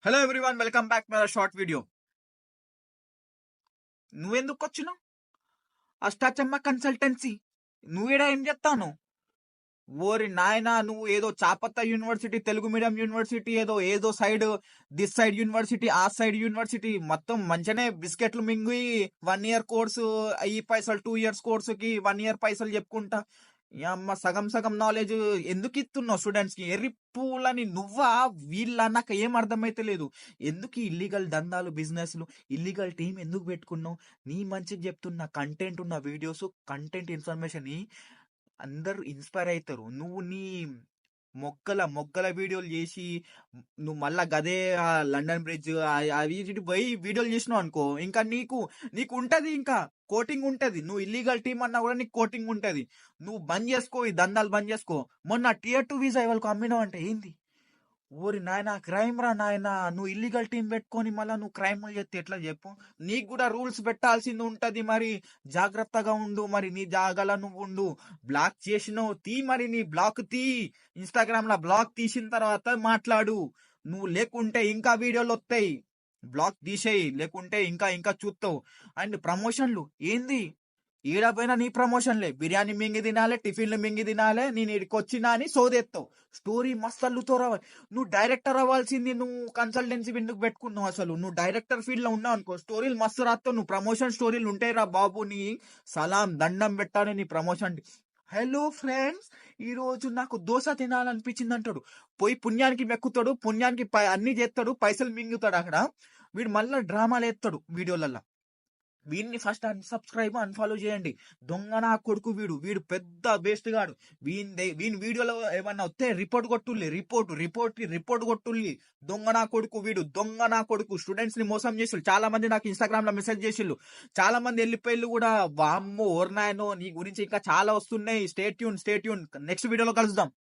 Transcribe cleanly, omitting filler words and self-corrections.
Hello everyone, welcome back my short video. నువ్వెందుకు వచ్చినావు Ashta Chamma consultancy? నువ్వేడా ఏం చెప్తాను? ఓరి నాయనా, నువ్వు ఏదో చాపత్త యూనివర్సిటీ, తెలుగు మీడియం యూనివర్సిటీ, ఏదో ఏదో సైడ్, దిస్ సైడ్ యూనివర్సిటీ, ఆ సైడ్ యూనివర్సిటీ, మొత్తం మంచిగానే బిస్కెట్లు మింగి 1 year కోర్సు, ఈ పైసలు 2 years కోర్సుకి 1 year పైసలు చెప్పుకుంటా. ఈ అమ్మ సగం సగం నాలెడ్జ్ ఎందుకు ఇస్తున్నావు స్టూడెంట్స్ కి? ఎర్రి పూలని నువ్వా వీళ్ళ? నాకు ఏం అర్థమైతే లేదు. ఎందుకు ఇల్లీగల్ దందాలు, బిజినెస్లు, ఇల్లీగల్ టీం ఎందుకు పెట్టుకున్నావు? నీ మంచికి చెప్తున్న కంటెంట్ ఉన్న వీడియోస్, కంటెంట్ ఇన్ఫర్మేషన్ అందరూ ఇన్స్పైర్ అవుతారు. నువ్వు నీ మొగ్గల మొగ్గల వీడియోలు చేసి నువ్వు మళ్ళా గదే లండన్ బ్రిడ్జ్ అవి ఇటు పోయి వీడియోలు చేసినావు అనుకో, ఇంకా నీకు నీకు ఉంటది, ఇంకా కోటింగ్ ఉంటది. నువ్వు ఇల్లీగల్ టీం అన్నా కూడా నీకు కోటింగ్ ఉంటది. నువ్వు బంద్ చేసుకో, ఈ దందాలు బంద్ చేసుకో. మొన్న Tier 2 వీసా ఎవరికి అమ్మినావు అంటే ఏంది? ఓరి నాయనా, క్రైమ్ రా నాయనా. నువ్వు ఇల్లీగల్ టీం పెట్టుకొని మళ్ళీ నువ్వు క్రైమ్ చేస్తే ఎట్లా చెప్పు? నీకు కూడా రూల్స్ పెట్టాల్సింది ఉంటది. మరి జాగ్రత్తగా ఉండు. మరి నీ జాగాలో నువ్వు ఉండు. బ్లాక్ చేసినావు, తీ. మరి నీ బ్లాక్ తీ. ఇన్స్టాగ్రామ్ లో బ్లాక్ తీసిన తర్వాత మాట్లాడు. నువ్వు లేకుంటే ఇంకా వీడియోలు వస్తాయి. బ్లాక్ తీసేయి, లేకుంటే ఇంకా ఇంకా చూస్తావు. అండ్ ప్రమోషన్లు ఏంది? ఈడపోయినా నీ ప్రమోషన్లే. బిర్యానీ మింగి తినాలే, టిఫిన్లు మింగి తినాలే. నేను ఇక్కడికి వచ్చినా అని సోదెత్తావు. స్టోరీ మస్తు అల్లుతో రావాలి. నువ్వు డైరెక్టర్ అవ్వాల్సింది. నువ్వు కన్సల్టెన్సీ ఎందుకు పెట్టుకున్నావు? అసలు నువ్వు డైరెక్టర్ ఫీల్డ్ లో ఉన్నావు అనుకో, స్టోరీలు మస్తు రాస్తావు. నువ్వు ప్రమోషన్ స్టోరీలు ఉంటాయి రా బాబు. నీ సలాం దండం పెట్టాలి నీ ప్రమోషన్. హలో ఫ్రెండ్స్, ఈ రోజు నాకు దోశ తినాలనిపించింది అంటాడు. పోయి పుణ్యానికి మెక్కుతాడు, పుణ్యానికి అన్ని చేస్తాడు, పైసలు మింగుతాడు అక్కడ. వీడు మళ్ళీ డ్రామాలు ఎత్తాడు వీడియోలలో. వీడిని ఫస్ట్ అన్సబ్స్క్రైబ్, అన్ఫాలో చేయండి. దొంగ నా కొడుకు వీడు. వీడు పెద్ద వేస్ట్ గాడు. వీని వీడియోలో ఏమన్నా వస్తే రిపోర్ట్ కొట్టుల్లి. రిపోర్ట్ కొట్టుల్లి. దొంగ నా కొడుకు వీడు. దొంగ నా కొడుకు. స్టూడెంట్స్ ని మోసం చేసిళ్ళు. చాలా మంది నాకు ఇన్స్టాగ్రామ్ లో మెసేజ్ చేసిళ్ళు. చాలా మంది వెళ్ళిపోయిళ్ళు కూడా. వామ్మో ఓర్నాయనో, నీ గురించి ఇంకా చాలా వస్తున్నాయి. Stay tune. నెక్స్ట్ వీడియోలో కలుద్దాం.